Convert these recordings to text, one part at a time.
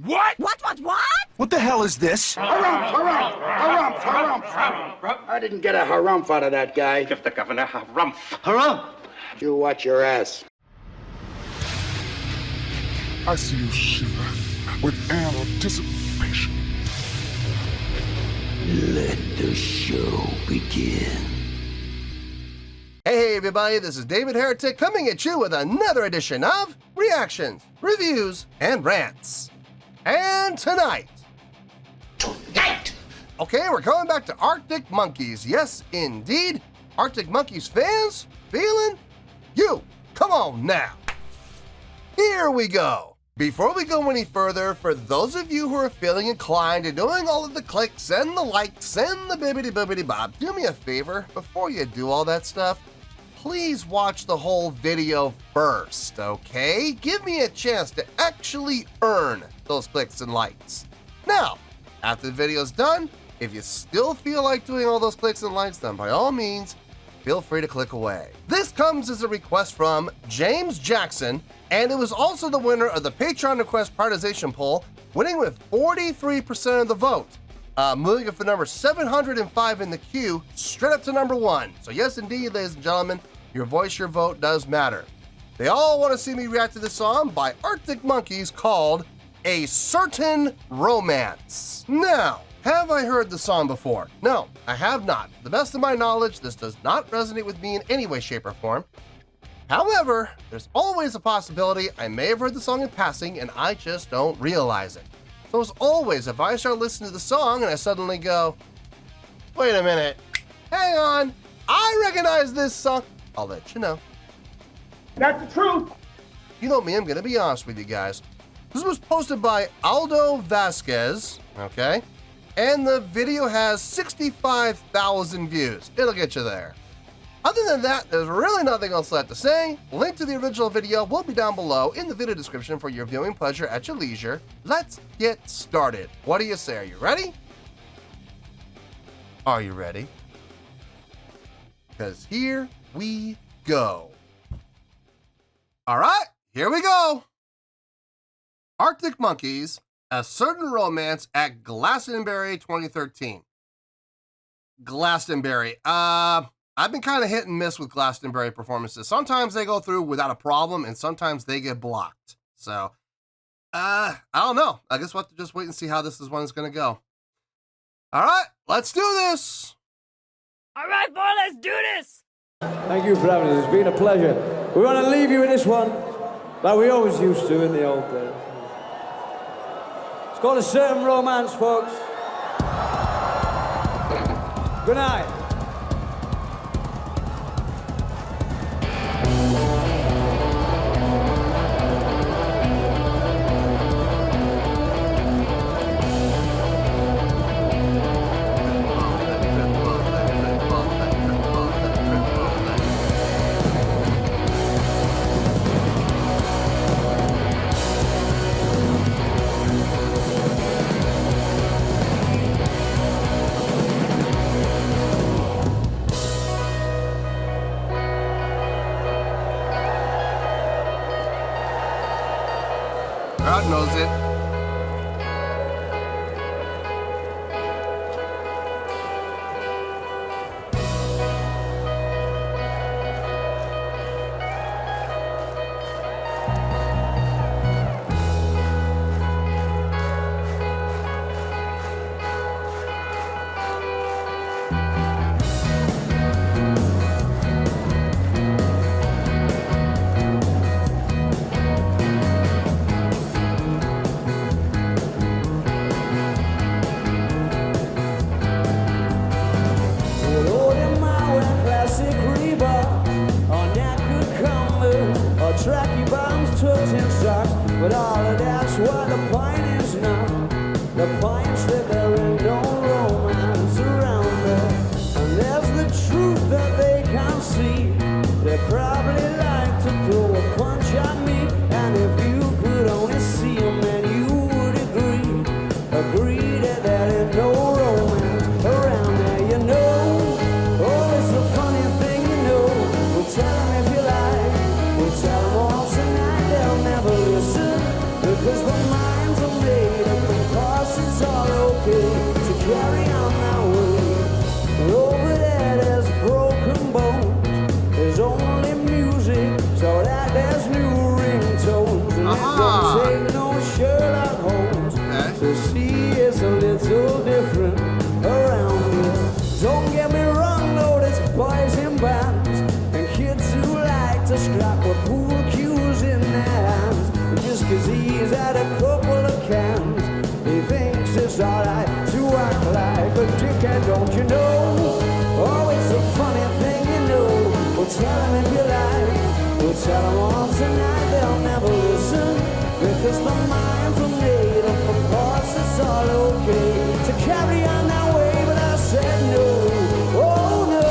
What? What? What the hell is this? Harumph. I didn't get a harumph out of that guy. Give the governor harumph. Harumph! You watch your ass. I see you shiver with anticipation. Let the show begin. Hey everybody, this is David Heretic coming at you with another edition of Reactions, Reviews, and Rants. And tonight, okay, we're going back to Arctic Monkeys. Yes, indeed, Arctic Monkeys fans, feeling you. Come on now. Here we go. Before we go any further, for those of you who are feeling inclined to doing all of the clicks and the likes and the bibbidi-bobbidi-bob, do me a favor, before you do all that stuff, please watch the whole video first, okay? Give me a chance to actually earn those clicks and likes. Now, after the video's done, if you still feel like doing all those clicks and likes, then by all means, feel free to click away. This comes as a request from James Jackson, and it was also the winner of the Patreon request prioritization poll, winning with 43% of the vote, moving it from number 705 in the queue straight up to number 1. So yes, indeed, ladies and gentlemen, your voice, your vote does matter. They all want to see me react to this song by Arctic Monkeys called A Certain Romance. Now, have I heard the song before? No, I have not. To the best of my knowledge, this does not resonate with me in any way, shape, or form. However, there's always a possibility I may have heard the song in passing and I just don't realize it. So as always, if I start listening to the song and I suddenly go, wait a minute, hang on, I recognize this song, I'll let you know. That's the truth. You know me, I'm gonna be honest with you guys. This was posted by Aldo Vasquez, okay? And the video has 65,000 views. It'll get you there. Other than that, there's really nothing else left to say. Link to the original video will be down below in the video description for your viewing pleasure at your leisure. Let's get started. What do you say? Are you ready? Are you ready? Because here we go. All right, here we go. Arctic Monkeys, A Certain Romance at Glastonbury 2013. Glastonbury. I've been kind of hit and miss with Glastonbury performances. Sometimes they go through without a problem, and sometimes they get blocked. So, I don't know. I guess we'll have to just wait and see how this one's going to go. All right, let's do this. All right, boy, let's do this. Thank you for having us. It's been a pleasure. We want to leave you with this one, like we always used to in the old days. It's called A Certain Romance, folks. Good night. Crowd knows it. Tracky bombs, tucked in socks, but all of that's what the point is now. The point's that there ain't no romance around there, and there's the truth that they can't see. They probably like to throw a punch at me, and if you could only see them, then you would agree that there ain't no romance around there. You know, oh, it's a funny thing, you know. We'll tell them if you like. We'll tell them all tonight, they'll never listen, because their minds are made tell them if you like. We'll tell them all tonight, they'll never listen. Because the minds are made up of parts, it's all okay to carry on that way, but I said no. Oh no,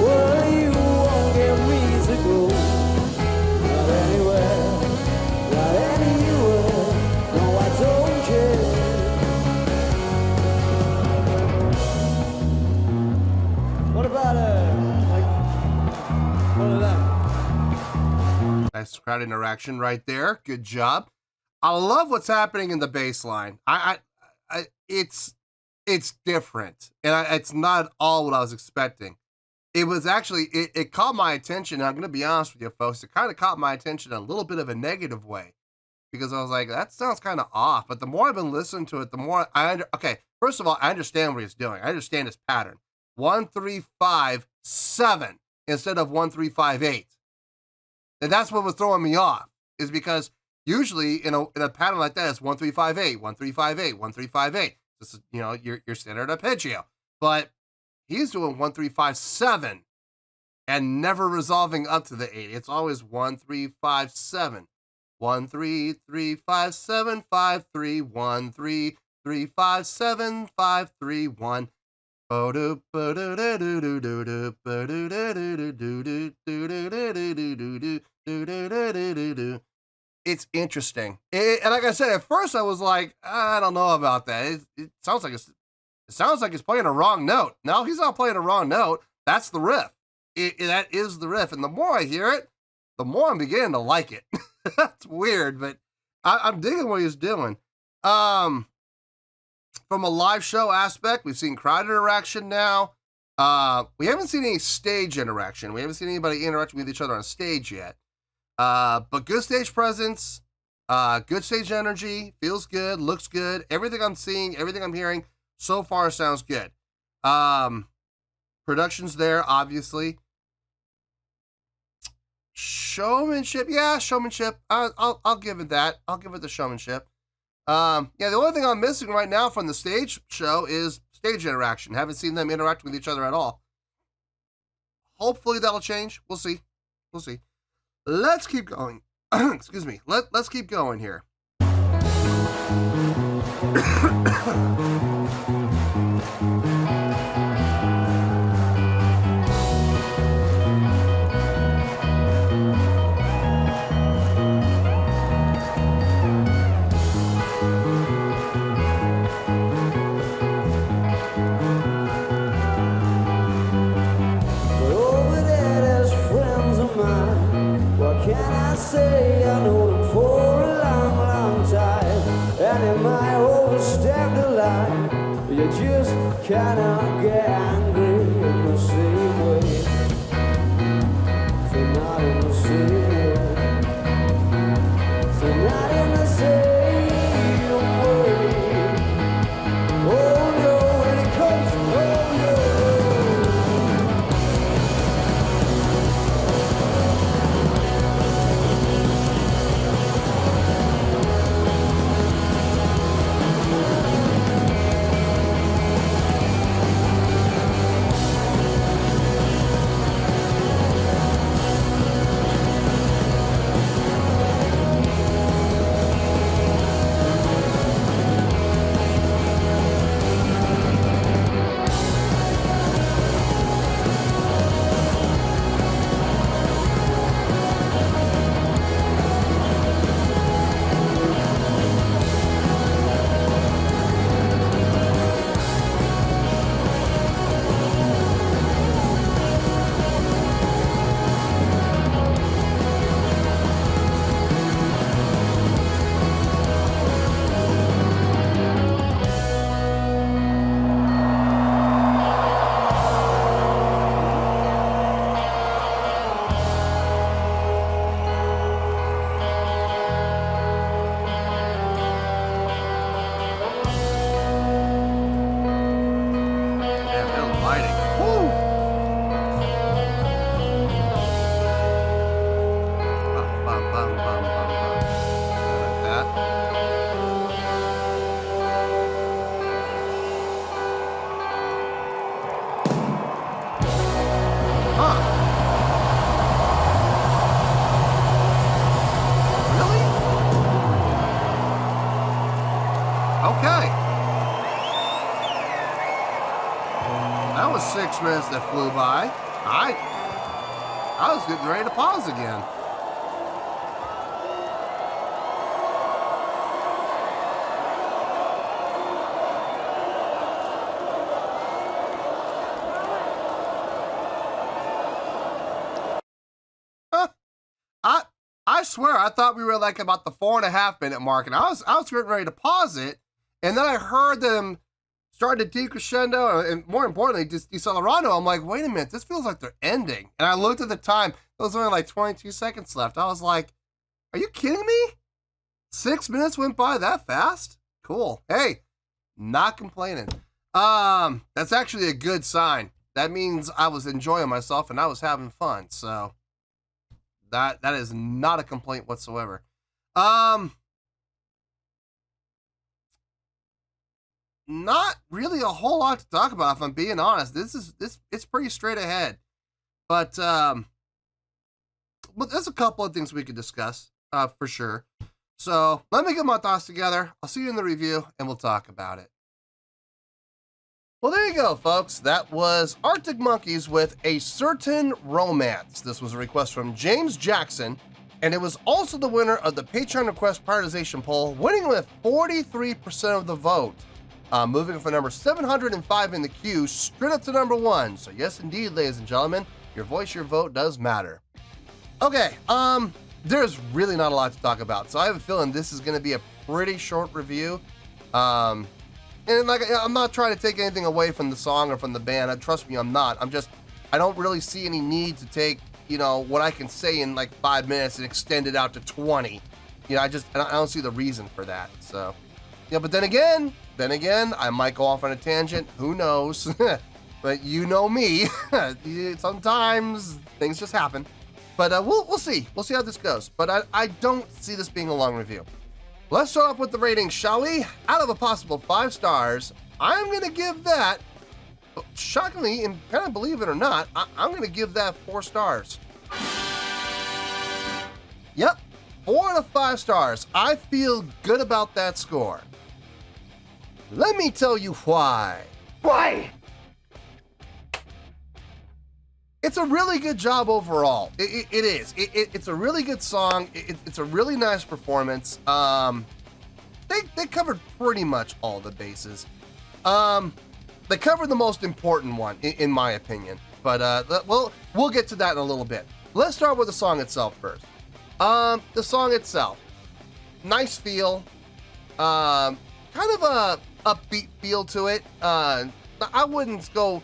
well you won't get me to go. Not anywhere, not anywhere. No, I don't care. What about like one of them? Nice crowd interaction right there. Good job. I love what's happening in the bass line. It's different, and it's not all what I was expecting. It was actually it caught my attention. And I'm gonna be honest with you, folks. It kind of caught my attention in a little bit of a negative way, because I was like, that sounds kind of off. But the more I've been listening to it, the more okay. First of all, I understand what he's doing. I understand his pattern. 1 3 5 7 instead of 1 3 5 8. And that's what was throwing me off, is because usually in a pattern like that, it's 1 3 5 8, 1 3 5 8, 1 3 5 8. This is, you know, your standard arpeggio. But he's doing 1 3 5 7 and never resolving up to the 8. It's always 1 3 5 7. 1 3 3 5 7 5 3 1 3 3 5 7 5 3 1. It's interesting. And like I said, at first I was like, I don't know about that. It sounds like it's playing a wrong note. No, he's not playing a wrong note. That's the riff. That is the riff. And the more I hear it, the more I'm beginning to like it. That's weird, but I'm digging what he's doing. From a live show aspect, we've seen crowd interaction now. We haven't seen any stage interaction. We haven't seen anybody interacting with each other on stage yet. But good stage presence, good stage energy, feels good, looks good. Everything I'm seeing, everything I'm hearing so far sounds good. Production's there, obviously. Showmanship, yeah, showmanship. I'll give it that. I'll give it the showmanship. Yeah, the only thing I'm missing right now from the stage show is stage interaction. Haven't seen them interact with each other at all. Hopefully that'll change. We'll see. We'll see. Let's keep going. Excuse me. Let's keep going here. Say I know them for a long, long time, and they might overstep the line. You just cannot get angry in the same way. So not in the same way. So not in the same way. Oh no, when it comes, oh no. Okay. That was 6 minutes that flew by. I was getting ready to pause again. I swear, I thought we were like about the 4.5 minute mark, and I was getting ready to pause it, and then I heard them start to decrescendo, and more importantly, just decelerando. I'm like, wait a minute, this feels like they're ending. And I looked at the time; there was only like 22 seconds left. I was like, are you kidding me? 6 minutes went by that fast? Cool. Hey, not complaining. That's actually a good sign. That means I was enjoying myself and I was having fun. So. That is not a complaint whatsoever. Not really a whole lot to talk about, if I'm being honest. It's pretty straight ahead. But there's a couple of things we could discuss, for sure. So let me get my thoughts together. I'll see you in the review and we'll talk about it. Well, there you go, folks. That was Arctic Monkeys with A Certain Romance. This was a request from James Jackson, and it was also the winner of the Patreon request prioritization poll, winning with 43% of the vote, moving from number 705 in the queue straight up to number 1. So yes, indeed, ladies and gentlemen, your voice, your vote does matter. Okay, there's really not a lot to talk about, so I have a feeling this is going to be a pretty short review. And like, I'm not trying to take anything away from the song or from the band. Trust me, I'm not. I don't really see any need to take, what I can say in like 5 minutes and extend it out to 20. I don't see the reason for that. So, but then again, I might go off on a tangent. Who knows? But you know me. Sometimes things just happen. But we'll see. We'll see how this goes. But I don't see this being a long review. Let's start off with the rating, shall we? Out of a possible 5 stars, I'm going to give that, shockingly, and kind of believe it or not, I'm going to give that 4 stars. Yep, 4 out of 5 stars. I feel good about that score. Let me tell you why. Why? It's a really good job overall. It is. It's a really good song. It's a really nice performance. They covered pretty much all the bases. They covered the most important one, in my opinion. But we'll get to that in a little bit. Let's start with the song itself first. The song itself, nice feel. Kind of a upbeat feel to it. I wouldn't go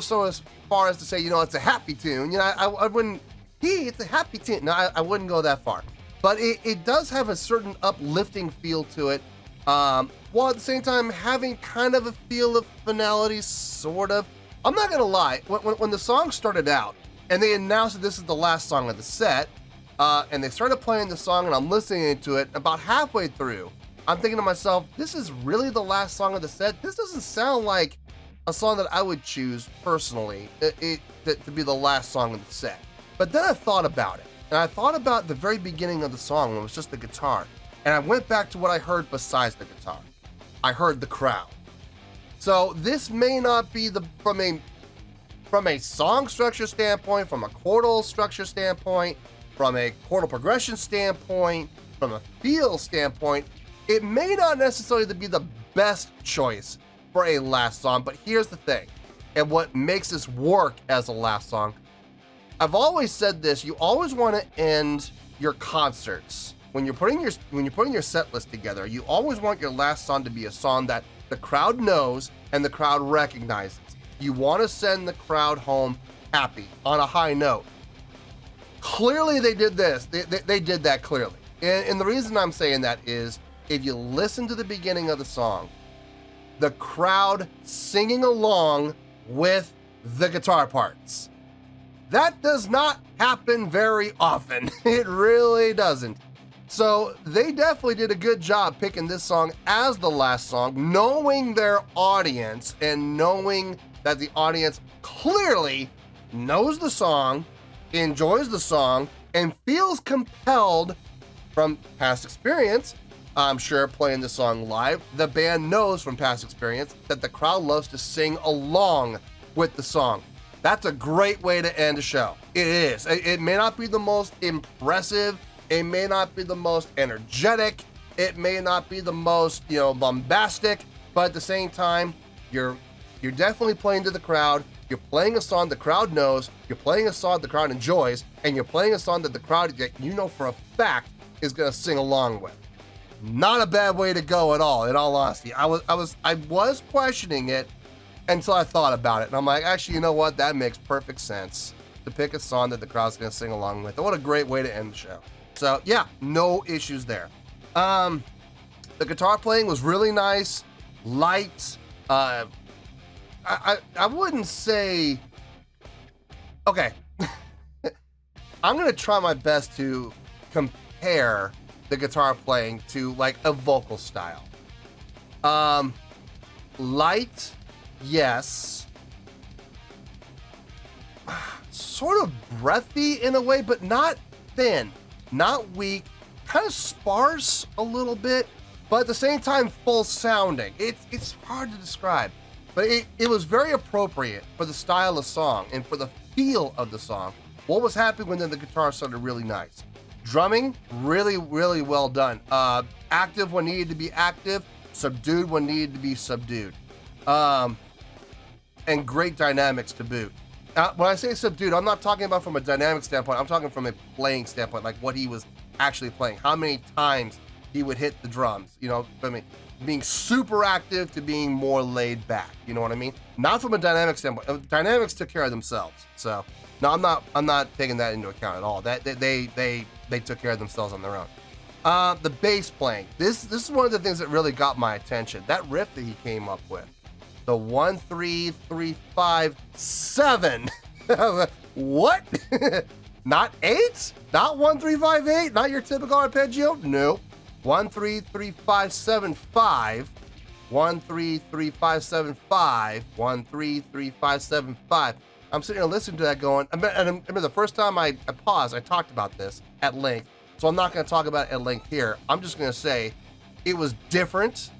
so as far as to say, it's a happy tune. I wouldn't, it's a happy tune. No, I wouldn't go that far. But it does have a certain uplifting feel to it, while at the same time having kind of a feel of finality, sort of. I'm not gonna lie, when the song started out, and they announced that this is the last song of the set, and they started playing the song, and I'm listening to it, about halfway through, I'm thinking to myself, this is really the last song of the set? This doesn't sound like a song that I would choose personally to be the last song of the set. But then I thought about it, and I thought about the very beginning of the song when it was just the guitar, and I went back to what I heard besides the guitar. I heard the crowd. So this may not be from a song structure standpoint, from a chordal structure standpoint, from a chordal progression standpoint, from a feel standpoint, it may not necessarily be the best choice for a last song, but here's the thing, and what makes this work as a last song. I've always said this, you always want to end your concerts when you're putting your set list together. You always want your last song to be a song that the crowd knows and the crowd recognizes. You want to send the crowd home happy, on a high note. Clearly they did this. They did that clearly. And the reason I'm saying that is, if you listen to the beginning of the song, the crowd singing along with the guitar parts. That does not happen very often. It really doesn't. So they definitely did a good job picking this song as the last song, knowing their audience and knowing that the audience clearly knows the song, enjoys the song, and feels compelled from past experience I'm sure, playing the song live. The band knows from past experience that the crowd loves to sing along with the song. That's a great way to end a show. It is. It may not be the most impressive. It may not be the most energetic. It may not be the most, bombastic, but at the same time, you're definitely playing to the crowd. You're playing a song the crowd knows. You're playing a song the crowd enjoys, and you're playing a song that the crowd, for a fact, is going to sing along with. Not a bad way to go at all, in all honesty. I was questioning it until I thought about it, and I'm like, actually, you know what? That makes perfect sense to pick a song that the crowd's going to sing along with. What a great way to end the show. So yeah, no issues there. The guitar playing was really nice, light. I wouldn't say. Okay, I'm gonna try my best to compare the guitar playing to like a vocal style. Light, yes. Sort of breathy in a way, but not thin, not weak. Kind of sparse a little bit, but at the same time full sounding. It's hard to describe, but it was very appropriate for the style of song and for the feel of the song. What was happening when the guitar started really nice. Drumming, really, really well done. Active when needed to be active, subdued when needed to be subdued. And great dynamics to boot. When I say subdued, I'm not talking about from a dynamic standpoint. I'm talking from a playing standpoint, like what he was actually playing, how many times he would hit the drums, being super active to being more laid back, you know what I mean? Not from a dynamic standpoint. Dynamics took care of themselves. So no, I'm not taking that into account at all. That they took care of themselves on their own. The bass playing. This is one of the things that really got my attention. That riff that he came up with. The 1 3 3 5 7. What? Not 8? Not 1 3 5 8? Not your typical arpeggio? No. 1 3 3 5 7 5. 1 3 3 5 7 5. 1 3 3 5 7 5. I'm sitting here listening to that going, and I remember the first time I paused, I talked about this at length, so I'm not going to talk about it at length here. I'm just going to say it was different.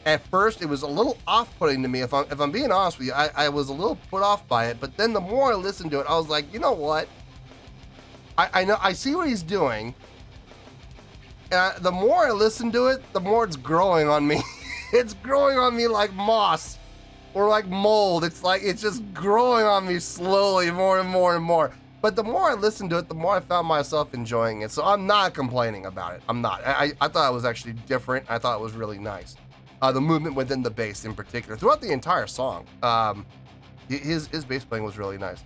At first, it was a little off-putting to me. If I'm being honest with you, I was a little put off by it, but then the more I listened to it, I was like, you know what? I see what he's doing. The more I listen to it, the more it's growing on me. It's growing on me like moss or like mold. It's just growing on me slowly, more and more and more. But the more I listened to it, the more I found myself enjoying it. So I'm not complaining about it. I'm not. I thought it was actually different. I thought it was really nice. The movement within the bass in particular, throughout the entire song. His bass playing was really nice.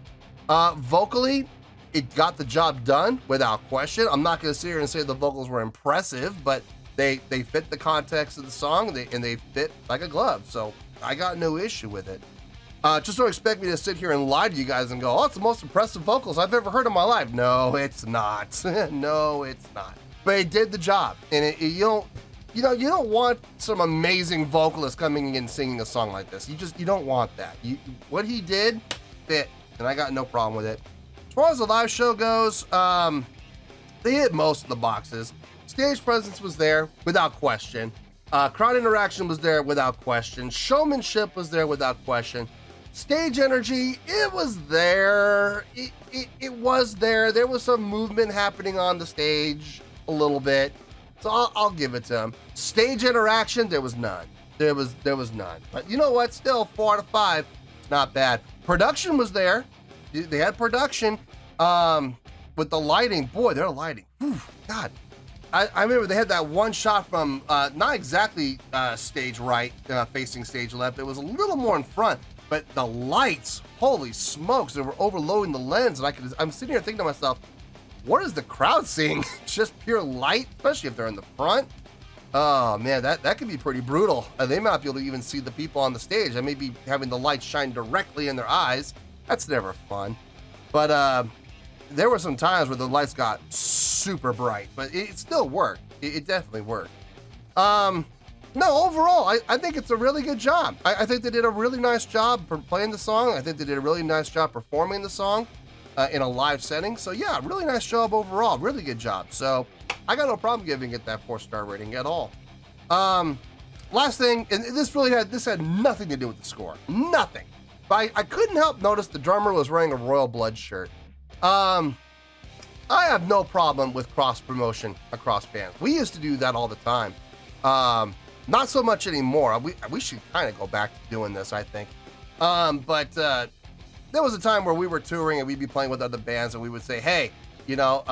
Vocally, it got the job done without question. I'm not going to sit here and say the vocals were impressive, but they fit the context of the song and they fit like a glove. So I got no issue with it. Just don't expect me to sit here and lie to you guys and go, oh, it's the most impressive vocals I've ever heard in my life. No, it's not. No, it's not. But it did the job. And you don't want some amazing vocalist coming in and singing a song like this. You don't want that. What he did fit, and I got no problem with it. As far as the live show goes, they hit most of the boxes. Stage presence was there without question. Crowd interaction was there without question. Showmanship was there without question. Stage energy, it was there. It was there. There was some movement happening on the stage a little bit. So I'll give it to him. Stage interaction, there was none. There was none. But you know what? Still 4 out of 5. It's not bad. Production was there. They had production. With the lighting, boy, their lighting. Whew, God. I remember they had that one shot from not exactly stage right, facing stage left. It was a little more in front, but the lights, holy smokes, they were overloading the lens, and I'm sitting here thinking to myself, what is the crowd seeing? Just pure light, especially if they're in the front. Oh man, that could be pretty brutal. They might not be able to even see the people on the stage. I may be having the light shine directly in their eyes. That's never fun. But there were some times where the lights got super bright, but it still worked. It definitely worked. No, overall, I think it's a really good job. I think they did a really nice job for playing the song. I think they did a really nice job performing the song in a live setting. So yeah, really nice job overall. Really good job. So I got no problem giving it that 4-star rating at all. Last thing, and this had nothing to do with the score. Nothing. But I couldn't help notice the drummer was wearing a Royal Blood shirt. I have no problem with cross promotion across bands. We used to do that all the time. Not so much anymore. We should kind of go back to doing this, I think. But there was a time where we were touring and we'd be playing with other bands and we would say, hey, you know,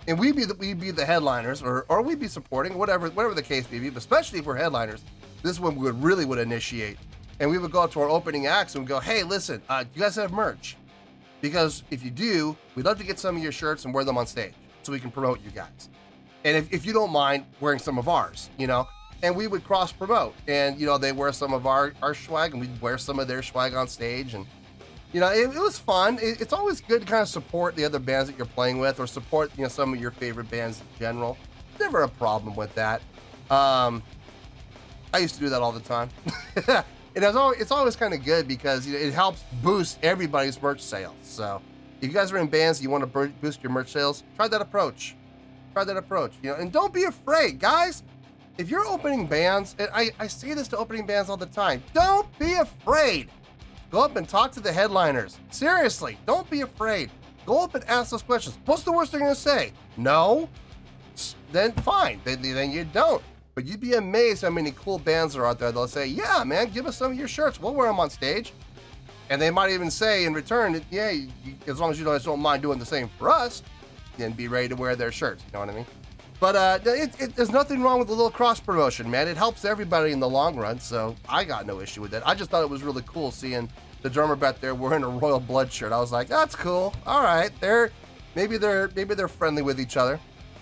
and we'd be the headliners or we'd be supporting, whatever the case may be, but especially if we're headliners, this is when we would initiate. And we would go up to our opening acts and we'd go, hey, listen, you guys have merch? Because if you do, we'd love to get some of your shirts and wear them on stage so we can promote you guys. And if you don't mind wearing some of ours, you know, and we would cross promote and, you know, they wear some of our swag and we'd wear some of their swag on stage. And, you know, it was fun. It's always good to kind of support the other bands that you're playing with or support, you know, some of your favorite bands in general. Never a problem with that. I used to do that all the time. And it's always kind of good because, you know, it helps boost everybody's merch sales. So if you guys are in bands and you want to boost your merch sales, try that approach. You know, and don't be afraid, guys. If you're opening bands, and I say this to opening bands all the time, don't be afraid. Go up and talk to the headliners. Seriously, don't be afraid. Go up and ask those questions. What's the worst they're going to say? No? Then fine. Then you don't. But you'd be amazed how many cool bands are out there. They'll say, yeah, man, give us some of your shirts. We'll wear them on stage. And they might even say in return, yeah, as long as you guys don't mind doing the same for us, then be ready to wear their shirts. You know what I mean? But there's nothing wrong with a little cross promotion, man. It helps everybody in the long run, so I got no issue with it. I just thought it was really cool seeing the drummer back there wearing a Royal Blood shirt. I was like, that's cool. All right, maybe they're friendly with each other.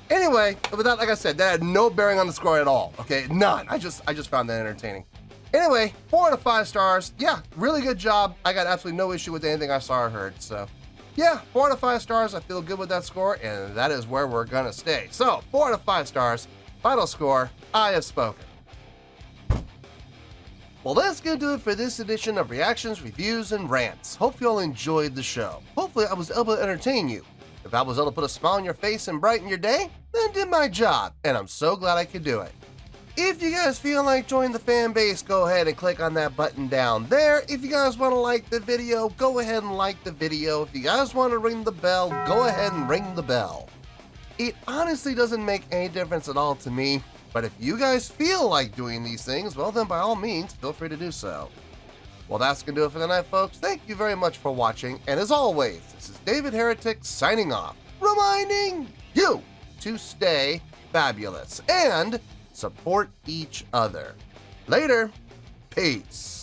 Anyway, with that, like I said, that had no bearing on the score at all. Okay, none. I just found that entertaining. Anyway, 4 out of 5 stars. Yeah, really good job. I got absolutely no issue with anything I saw or heard. So, yeah, 4 out of 5 stars. I feel good with that score, and that is where we're gonna stay. So, 4 out of 5 stars. Final score. I have spoken. Well, that's gonna do it for this edition of Reactions, Reviews, and Rants. Hope you all enjoyed the show. Hopefully, I was able to entertain you. If I was able to put a smile on your face and brighten your day, then I did my job, and I'm so glad I could do it. If you guys feel like joining the fan base, go ahead and click on that button down there. If you guys want to like the video, go ahead and like the video. If you guys want to ring the bell, go ahead and ring the bell. It honestly doesn't make any difference at all to me, but if you guys feel like doing these things, well then by all means, feel free to do so. Well, that's going to do it for the night, folks. Thank you very much for watching, and as always, this is David Heretic signing off, reminding you to stay fabulous and support each other. Later. Peace.